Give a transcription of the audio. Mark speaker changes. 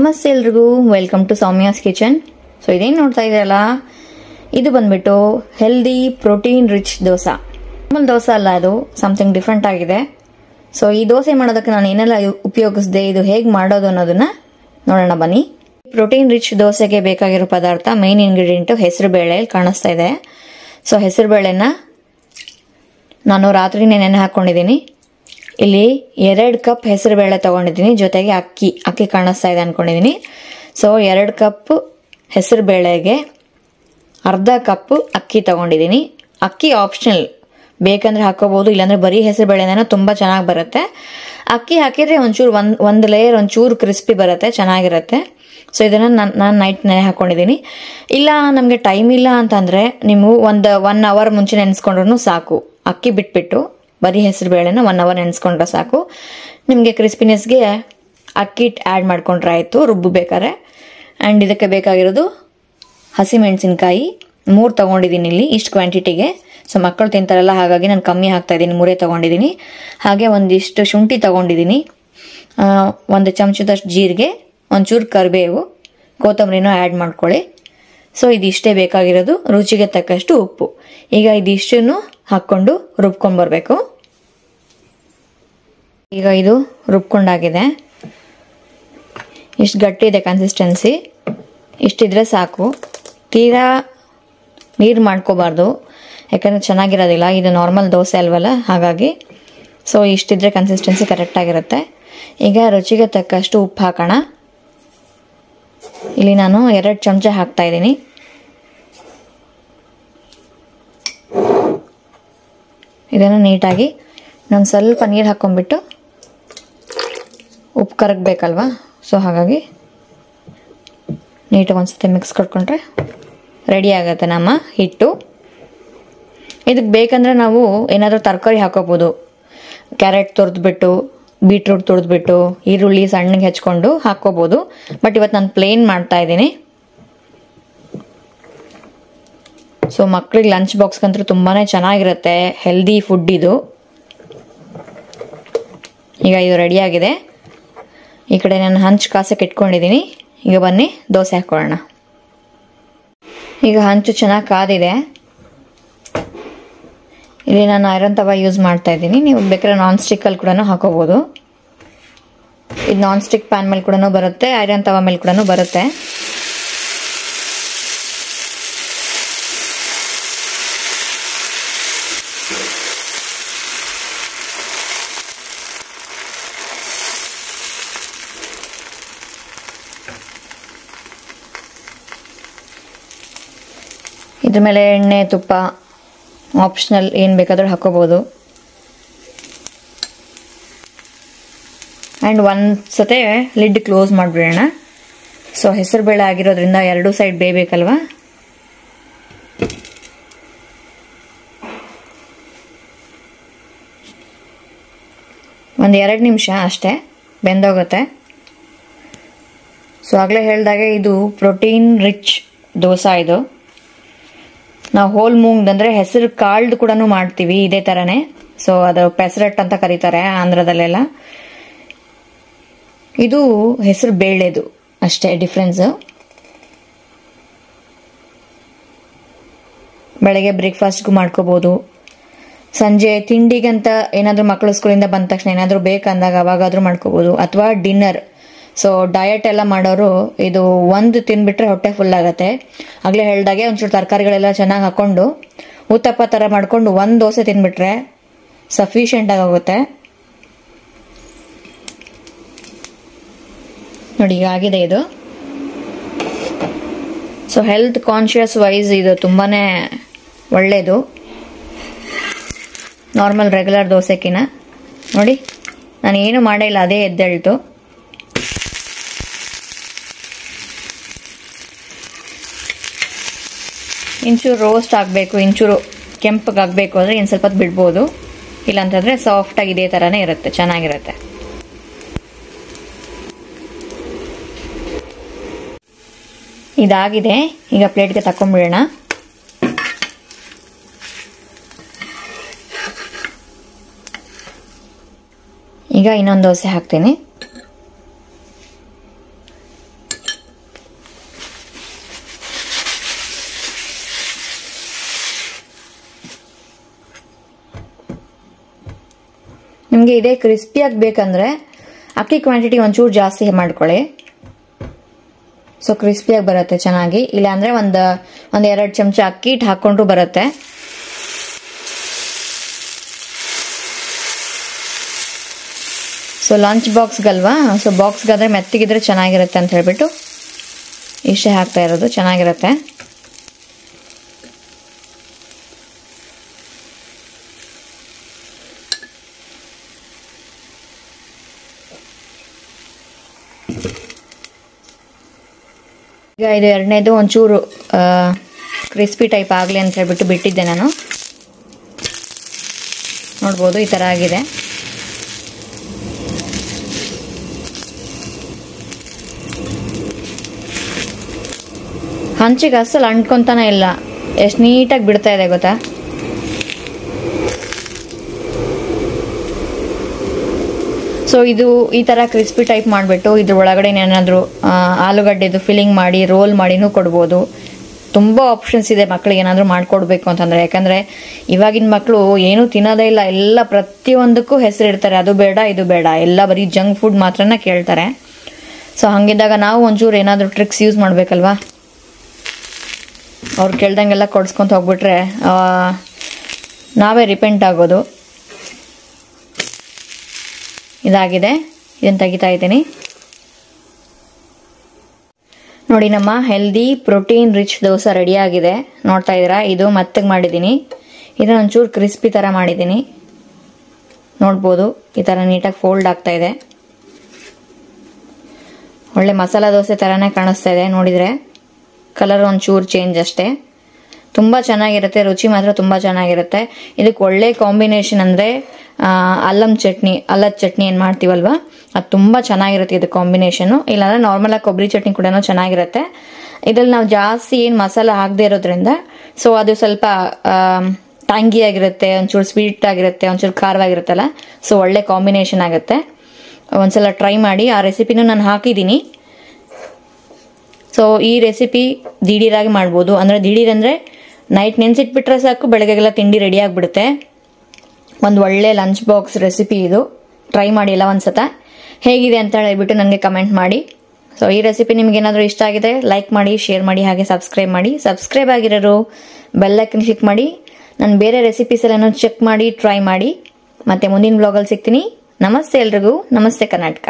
Speaker 1: ನಮಸ್ತೆ ಎಲ್ರಿಗೂ, welcome to Soumya's kitchen. So ಇದೇನು ನೋಡ್ತಾ ಇದ್ದೀರಲ್ಲ, ಇದು ಬಂದ್ಬಿಟ್ಟು healthy protein rich dosa. Normal dosa ಅಲ್ಲ, ಅದು ಸಮಥಿಂಗ್ ಡಿಫ್ರೆಂಟ್ ಆಗಿದೆ. ಸೊ ಈ ದೋಸೆ ಮಾಡೋದಕ್ಕೆ ನಾನು ಏನೆಲ್ಲ ಉಪಯೋಗಿಸಿದೆ, ಇದು ಹೇಗೆ ಮಾಡೋದು ಅನ್ನೋದನ್ನ ನೋಡೋಣ ಬನ್ನಿ. ಪ್ರೋಟೀನ್ ರಿಚ್ ದೋಸೆಗೆ ಬೇಕಾಗಿರೋ ಪದಾರ್ಥ, ಮೇನ್ ಇಂಗ್ರೀಡಿಯೆಂಟ್ ಹೆಸರು ಬೇಳೆ ಕಾಣಿಸ್ತಾ ಇದೆ. ಸೊ ಹೆಸರು ಬೇಳೆನ ನಾನು ರಾತ್ರಿನೇ ನೆನೆ ಹಾಕೊಂಡಿದ್ದೀನಿ. ಇಲ್ಲಿ 2 ಕಪ್ ಹೆಸರು ಬೇಳೆ ತಗೊಂಡಿದ್ದೀನಿ, ಜೊತೆಗೆ ಅಕ್ಕಿ ಕಾಣಿಸ್ತಾ ಇದೆ ಅನ್ಕೊಂಡಿದ್ದೀನಿ. ಸೊ 2 ಕಪ್ ಹೆಸರು ಬೇಳೆಗೆ ಅರ್ಧ ಕಪ್ ಅಕ್ಕಿ ತಗೊಂಡಿದ್ದೀನಿ. ಅಕ್ಕಿ ಆಪ್ಷನಲ್, ಬೇಕಂದ್ರೆ ಹಾಕೋಬಹುದು, ಇಲ್ಲಾಂದ್ರೆ ಬರೀ ಹೆಸರು ಬೇಳೆನ ತುಂಬಾ ಚೆನ್ನಾಗಿ ಬರುತ್ತೆ. ಅಕ್ಕಿ ಹಾಕಿದ್ರೆ ಒಂಚೂರು ಒಂದು ಲೇಯರ್ ಒಂಚೂರು ಕ್ರಿಸ್ಪಿ ಬರುತ್ತೆ, ಚೆನ್ನಾಗಿರುತ್ತೆ. ಸೊ ಇದನ್ನ ನಾನು ನೈಟ್ ನೆನೆ ಹಾಕೊಂಡಿದ್ದೀನಿ. ಇಲ್ಲ ನಮಗೆ ಟೈಮ್ ಇಲ್ಲ ಅಂತಂದ್ರೆ ನೀವು 1 ಅವರ್ ಮುಂಚೆ ನೆನೆಸ್ಕೊಂಡ್ರು ಸಾಕು. ಅಕ್ಕಿ ಬಿಟ್ಬಿಟ್ಟು ಬರೀ ಹೆಸರು ಬೇಳೆನ 1 ಅವರ್ ನೆನೆಸ್ಕೊಂಡ್ರೆ ಸಾಕು. ನಿಮಗೆ ಕ್ರಿಸ್ಪಿನೆಸ್ಗೆ ಅಕ್ಕಿ ಆ್ಯಡ್ ಮಾಡ್ಕೊಂಡ್ರೆ ಆಯಿತು ರುಬ್ಬಬೇಕಾದ್ರೆ. ಆ್ಯಂಡ್ ಇದಕ್ಕೆ ಬೇಕಾಗಿರೋದು ಹಸಿಮೆಣಸಿನ್ಕಾಯಿ 3 ತಗೊಂಡಿದ್ದೀನಿ ಇಲ್ಲಿ, ಇಷ್ಟು ಕ್ವಾಂಟಿಟಿಗೆ. ಸೊ ಮಕ್ಕಳು ತಿಂತಾರಲ್ಲ, ಹಾಗಾಗಿ ನಾನು ಕಮ್ಮಿ ಹಾಕ್ತಾ ಇದ್ದೀನಿ, 3 ತಗೊಂಡಿದ್ದೀನಿ. ಹಾಗೆ ಒಂದಿಷ್ಟು ಶುಂಠಿ ತಗೊಂಡಿದ್ದೀನಿ, 1 ಚಮಚದಷ್ಟು ಜೀರಿಗೆ, ಒಂಚೂರು ಕರಿಬೇವು, ಕೊತ್ತಂಬರಿನೂ ಆ್ಯಡ್ ಮಾಡ್ಕೊಳ್ಳಿ. ಸೊ ಇದಿಷ್ಟೇ ಬೇಕಾಗಿರೋದು, ರುಚಿಗೆ ತಕ್ಕಷ್ಟು ಉಪ್ಪು. ಈಗ ಇದಿಷ್ಟನ್ನು ಹಾಕ್ಕೊಂಡು ರುಬ್ಕೊಂಡು ಬರಬೇಕು. ಈಗ ಇದು ರುಬ್ಕೊಂಡಾಗಿದೆ, ಇಷ್ಟು ಗಟ್ಟಿ ಇದೆ ಕನ್ಸಿಸ್ಟೆನ್ಸಿ, ಇಷ್ಟಿದ್ರೆ ಸಾಕು. ತೀರಾ ನೀರು ಮಾಡ್ಕೋಬಾರ್ದು, ಯಾಕಂದರೆ ಚೆನ್ನಾಗಿರೋದಿಲ್ಲ, ಇದು ನಾರ್ಮಲ್ ದೋಸೆ ಅಲ್ವಲ್ಲ, ಹಾಗಾಗಿ. ಸೊ ಇಷ್ಟಿದ್ರೆ ಕನ್ಸಿಸ್ಟೆನ್ಸಿ ಕರೆಕ್ಟಾಗಿರುತ್ತೆ. ಈಗ ರುಚಿಗೆ ತಕ್ಕಷ್ಟು ಉಪ್ಪು ಹಾಕೋಣ. ಇಲ್ಲಿ ನಾನು 2 ಚಮಚ ಹಾಕ್ತಾ ಇದ್ದೀನಿ. ಇದನ್ನು ನೀಟಾಗಿ ನಾನು ಸ್ವಲ್ಪ ನೀರು ಹಾಕ್ಕೊಂಡ್ಬಿಟ್ಟು, ಉಪ್ಪು ಕರಗಬೇಕಲ್ವಾ, ಸೊ ಹಾಗಾಗಿ ನೀಟಾಗಿ ಒಂದ್ಸತಿ ಮಿಕ್ಸ್ ಕೊಟ್ಕೊಂಡ್ರೆ ರೆಡಿ ಆಗುತ್ತೆ ನಮ್ಮ ಹಿಟ್ಟು. ಇದಕ್ಕೆ ಬೇಕಂದ್ರೆ ನಾವು ಏನಾದರೂ ತರಕಾರಿ ಹಾಕೋಬೋದು. ಕ್ಯಾರೆಟ್ ತುರಿದ್ಬಿಟ್ಟು, ಬೀಟ್ರೂಟ್ ತುರಿದ್ಬಿಟ್ಟು, ಈರುಳ್ಳಿ ಸಣ್ಣಗೆ ಹೆಚ್ಕೊಂಡು ಹಾಕೋಬೋದು. ಬಟ್ ಇವತ್ತು ನಾನು ಪ್ಲೇನ್ ಮಾಡ್ತಾ ಇದ್ದೀನಿ. ಸೊ ಮಕ್ಕಳಿಗೆ ಲಂಚ್ ಬಾಕ್ಸ್ಗಂತೂ ತುಂಬಾ ಚೆನ್ನಾಗಿರುತ್ತೆ, ಹೆಲ್ದಿ ಫುಡ್ ಇದು. ಈಗ ಇದು ರೆಡಿಯಾಗಿದೆ. ಈ ಕಡೆ ನಾನು ಹಂಚು ಕಾಸಕ್ಕೆ ಇಟ್ಕೊಂಡಿದ್ದೀನಿ. ಈಗ ಬನ್ನಿ ದೋಸೆ ಹಾಕೊಳ್ಳೋಣ. ಈಗ ಹಂಚು ಚೆನ್ನಾಗಿ ಕಾದಿದೆ. ಇಲ್ಲಿ ನಾನು ಐರನ್ ತವ ಯೂಸ್ ಮಾಡ್ತಾ ಇದ್ದೀನಿ. ನೀವು ಬೇಕಾದ್ರೆ ನಾನ್ ಸ್ಟಿಕ್ಕಲ್ಲಿ ಕೂಡ ಹಾಕೋಬೋದು. ಇದು ನಾನ್ ಸ್ಟಿಕ್ ಪ್ಯಾನ್ ಮೇಲೆ ಕೂಡ ಬರುತ್ತೆ, ಐರನ್ ತವ ಮೇಲೆ ಕೂಡ ಬರುತ್ತೆ. ಇದ್ರ ಮೇಲೆ ಎಣ್ಣೆ ತುಪ್ಪ ಆಪ್ಷನಲ್, ಏನು ಬೇಕಾದರೂ ಹಾಕೋಬೋದು. ಆ್ಯಂಡ್ ಒಂದ್ಸತೆ ಲಿಡ್ ಕ್ಲೋಸ್ ಮಾಡಿಬಿಡೋಣ. ಸೊ ಹೆಸರು ಬೇಳೆ ಆಗಿರೋದ್ರಿಂದ 2 ಸೈಡ್ ಬೇಯಬೇಕಲ್ವಾ. ಒಂದು 2 ನಿಮಿಷ ಅಷ್ಟೇ ಬೆಂದೋಗುತ್ತೆ. ಸೊ ಆಗಲೇ ಹೇಳಿದಾಗೆ ಇದು ಪ್ರೋಟೀನ್ ರಿಚ್ ದೋಸೆ. ಇದು ನಾವು ಹೋಲ್ ಮೂಂಗ್ ಅಂದರೆ ಹೆಸರು ಕಾಳ್ದು ಕೂಡ ಮಾಡ್ತೀವಿ ಇದೇ ಥರನೇ. ಸೊ ಅದು ಪೆಸರಟ್ ಅಂತ ಕರೀತಾರೆ ಆಂಧ್ರದಲ್ಲೆಲ್ಲ. ಇದು ಹೆಸರು ಬೇಳೆದು ಅಷ್ಟೇ ಡಿಫ್ರೆನ್ಸ್. ಬೆಳಗ್ಗೆ ಬ್ರೇಕ್ಫಾಸ್ಟ್ಗೂ ಮಾಡ್ಕೋಬೋದು, ಸಂಜೆ ತಿಂಡಿಗಂತ ಏನಾದರೂ ಮಕ್ಕಳು ಸ್ಕೂಲಿಂದ ಬಂದ ತಕ್ಷಣ ಏನಾದರೂ ಬೇಕಂದಾಗ ಅವಾಗಾದರೂ ಮಾಡ್ಕೋಬೋದು, ಅಥವಾ ಡಿನ್ನರ್. ಸೊ ಡಯಟ್ ಎಲ್ಲ ಮಾಡೋರು ಇದು ಒಂದು ತಿನ್ಬಿಟ್ರೆ ಹೊಟ್ಟೆ ಫುಲ್ ಆಗುತ್ತೆ. ಆಗಲೇ ಹೇಳ್ದಾಗೆ ಒಂಚೂರು ತರಕಾರಿಗಳೆಲ್ಲ ಚೆನ್ನಾಗಿ ಹಾಕೊಂಡು ಉತ್ತಪ್ಪ ಥರ ಮಾಡ್ಕೊಂಡು 1 ದೋಸೆ ತಿನ್ಬಿಟ್ರೆ ಸಫಿಷಿಯೆಂಟ್ ಆಗೋಗುತ್ತೆ. ನೋಡಿ ಈಗ ಆಗಿದೆ ಇದು. ಸೊ ಹೆಲ್ತ್ ಕಾನ್ಷಿಯಸ್ ವೈಸ್ ಇದು ತುಂಬಾ ಒಳ್ಳೆಯದು, ನಾರ್ಮಲ್ ರೆಗ್ಯುಲರ್ ದೋಸೆಕಿನ. ನೋಡಿ ನಾನು ಏನು ಮಾಡೇ ಇಲ್ಲ, ಅದೇ ಎದ್ದೇಳ್ತು. ಇಂಚೂರು ರೋಸ್ಟ್ ಆಗಬೇಕು, ಇಂಚೂರು ಕೆಂಪಗಾಗಬೇಕು ಅಂದರೆ ಇನ್ನು ಸ್ವಲ್ಪ ಹೊತ್ತು ಬಿಡ್ಬೋದು. ಇಲ್ಲಾಂತಂದರೆ ಸಾಫ್ಟಾಗಿ ಇದೇ ಥರನೇ ಇರುತ್ತೆ, ಚೆನ್ನಾಗಿರುತ್ತೆ. ಇದಾಗಿದೆ, ಈಗ ಪ್ಲೇಟ್ಗೆ ತಕೊಂಡ್ಬಿಡೋಣ. ಈಗ ಇನ್ನೊಂದು ದೋಸೆ ಹಾಕ್ತೀನಿ. ನಿಮಗೆ ಇದೇ ಕ್ರಿಸ್ಪಿಯಾಗಿ ಬೇಕಂದ್ರೆ ಅಕ್ಕಿ ಕ್ವಾಂಟಿಟಿ ಒಂಚೂರು ಜಾಸ್ತಿ ಮಾಡ್ಕೊಳ್ಳಿ. ಸೊ ಕ್ರಿಸ್ಪಿಯಾಗಿ ಬರುತ್ತೆ ಚೆನ್ನಾಗಿ. ಇಲ್ಲಾಂದ್ರೆ ಒಂದು 2 ಚಮಚ ಅಕ್ಕಿ ಹಿಟ್ಟು ಹಾಕೊಂಡ್ರು ಬರುತ್ತೆ. ಸೊ ಲಂಚ್ ಬಾಕ್ಸ್ಗಲ್ವಾ, ಸೊ ಬಾಕ್ಸ್ಗಾದ್ರೆ ಮೆತ್ತಗಿದ್ರೆ ಚೆನ್ನಾಗಿರುತ್ತೆ ಅಂತ ಹೇಳ್ಬಿಟ್ಟು ಇಷ್ಟೇ ಹಾಕ್ತಾ ಇರೋದು, ಚೆನ್ನಾಗಿರುತ್ತೆ. ಈಗ ಇದು ಎರಡನೇದು ಒಂಚೂರು ಕ್ರಿಸ್ಪಿ ಟೈಪ್ ಆಗಲಿ ಅಂತ ಹೇಳ್ಬಿಟ್ಟು ಬಿಟ್ಟಿದ್ದೆ ನಾನು. ನೋಡ್ಬೋದು ಈ ಥರ ಆಗಿದೆ. ಹಂಚಿಗೆ ಅಸಲು ಅಂಟ್ಕೊಂತಾನೆ ಇಲ್ಲ, ಎಷ್ಟು ನೀಟಾಗಿ ಬಿಡ್ತಾ ಇದೆ ಗೊತ್ತಾ. ಸೊ ಇದು ಈ ಥರ ಕ್ರಿಸ್ಪಿ ಟೈಪ್ ಮಾಡಿಬಿಟ್ಟು ಇದ್ರ ಒಳಗಡೆ ಏನಾದರೂ ಆಲೂಗಡ್ಡೆದು ಫಿಲ್ಲಿಂಗ್ ಮಾಡಿ ರೋಲ್ ಮಾಡಿನೂ ಕೊಡ್ಬೋದು. ತುಂಬ ಆಪ್ಷನ್ಸ್ ಇದೆ ಮಕ್ಕಳಿಗೆ ಏನಾದರೂ ಮಾಡಿಕೊಡ್ಬೇಕು ಅಂತಂದರೆ. ಯಾಕಂದರೆ ಇವಾಗಿನ ಮಕ್ಕಳು ಏನೂ ತಿನ್ನೋದೇ ಇಲ್ಲ, ಎಲ್ಲ ಪ್ರತಿಯೊಂದಕ್ಕೂ ಹೆಸರಿಡ್ತಾರೆ, ಅದು ಬೇಡ ಇದು ಬೇಡ, ಎಲ್ಲ ಬರೀ ಜಂಕ್ ಫುಡ್ ಮಾತ್ರನೇ ಕೇಳ್ತಾರೆ. ಸೊ ಹಾಗಿದ್ದಾಗ ನಾವು ಒಂಚೂರು ಏನಾದರೂ ಟ್ರಿಕ್ಸ್ ಯೂಸ್ ಮಾಡಬೇಕಲ್ವಾ. ಅವ್ರು ಕೇಳ್ದಂಗೆಲ್ಲ ಕೊಡ್ಸ್ಕೊಂತ ಹೋಗ್ಬಿಟ್ರೆ ನಾವೇ ರಿಪೆಂಟ್ ಆಗೋದು. ಇದಾಗಿದೆ, ಇದನ್ನು ತೆಗಿತಾ ಇದ್ದೀನಿ. ನೋಡಿ ನಮ್ಮ healthy protein rich dosa ready ಆಗಿದೆ. ನೋಡ್ತಾ ಇದ್ದೀರಾ, ಇದು ಮೆತ್ತಗೆ ಮಾಡಿದ್ದೀನಿ. ಇದನ್ನ ಒಂಚೂರು ಕ್ರಿಸ್ಪಿ ಥರ ಮಾಡಿದ್ದೀನಿ. ನೋಡ್ಬೋದು ಈ ಥರ ನೀಟಾಗಿ ಫೋಲ್ಡ್ ಆಗ್ತಾ ಇದೆ. ಒಳ್ಳೆ ಮಸಾಲ ದೋಸೆ ಥರನೇ ಕಾಣಿಸ್ತಾ ಇದೆ ನೋಡಿದರೆ. ಕಲರ್ ಒಂಚೂರು ಚೇಂಜ್ ಅಷ್ಟೇ. ತುಂಬ ಚೆನ್ನಾಗಿರುತ್ತೆ, ರುಚಿ ಮಾತ್ರ ತುಂಬ ಚೆನ್ನಾಗಿರುತ್ತೆ. ಇದಕ್ಕೆ ಒಳ್ಳೆ ಕಾಂಬಿನೇಷನ್ ಅಂದರೆ ಅಲ್ಲದ ಚಟ್ನಿ ಏನು ಮಾಡ್ತೀವಲ್ವ, ಅದು ತುಂಬ ಚೆನ್ನಾಗಿರುತ್ತೆ ಇದು ಕಾಂಬಿನೇಷನು. ಇಲ್ಲಾಂದರೆ ನಾರ್ಮಲಾಗಿ ಕೊಬ್ಬರಿ ಚಟ್ನಿ ಕೂಡ ಚೆನ್ನಾಗಿರುತ್ತೆ. ಇದ್ರಲ್ಲಿ ನಾವು ಜಾಸ್ತಿ ಏನು ಮಸಾಲ ಹಾಕದೇ ಇರೋದ್ರಿಂದ ಸೊ ಅದು ಸ್ವಲ್ಪ ಟ್ಯಾಂಗಿ ಆಗಿರುತ್ತೆ, ಒಂಚೂರು ಸ್ವೀಟ್ ಆಗಿರುತ್ತೆ, ಒಂಚೂರು ಖಾರವಾಗಿರುತ್ತಲ್ಲ. ಸೊ ಒಳ್ಳೆ ಕಾಂಬಿನೇಷನ್ ಆಗುತ್ತೆ. ಒಂದ್ಸಲ ಟ್ರೈ ಮಾಡಿ. ಆ ರೆಸಿಪಿನೂ ನಾನು ಹಾಕಿದ್ದೀನಿ. ಸೊ ಈ ರೆಸಿಪಿ ದಿಢೀರಾಗಿ ಮಾಡ್ಬೋದು. ಅಂದರೆ ದಿಢೀರಂದರೆ ನೈಟ್ ನೆನೆಸಿಟ್ಬಿಟ್ರೆ ಸಾಕು, ಬೆಳಗ್ಗೆಗೆಲ್ಲ ತಿಂಡಿ ರೆಡಿ ಆಗಿಬಿಡುತ್ತೆ. ಒಂದು ಒಳ್ಳೆ ಲಂಚ್ ಬಾಕ್ಸ್ ರೆಸಿಪಿ ಇದು. ಟ್ರೈ ಮಾಡಿ ಎಲ್ಲ ಒಂದ್ಸತ. ಹೇಗಿದೆ ಅಂತ ಹೇಳ್ಬಿಟ್ಟು ನನಗೆ ಕಮೆಂಟ್ ಮಾಡಿ. ಸೊ ಈ ರೆಸಿಪಿ ನಿಮ್ಗೆ ಏನಾದರೂ ಇಷ್ಟ ಆಗಿದೆ ಲೈಕ್ ಮಾಡಿ, ಶೇರ್ ಮಾಡಿ, ಹಾಗೆ ಸಬ್ಸ್ಕ್ರೈಬ್ ಮಾಡಿ. ಸಬ್ಸ್ಕ್ರೈಬ್ ಆಗಿರೋರು ಬೆಲ್ ಐಕನ್ ಕ್ಲಿಕ್ ಮಾಡಿ. ನಾನು ಬೇರೆ ರೆಸಿಪೀಸ್ ಎಲ್ಲ ಚೆಕ್ ಮಾಡಿ ಟ್ರೈ ಮಾಡಿ. ಮತ್ತೆ ಮುಂದಿನ ಬ್ಲಾಗಲ್ಲಿ ಸಿಗ್ತೀನಿ. ನಮಸ್ತೆ ಎಲ್ರಿಗೂ. ನಮಸ್ತೆ ಕರ್ನಾಟಕ.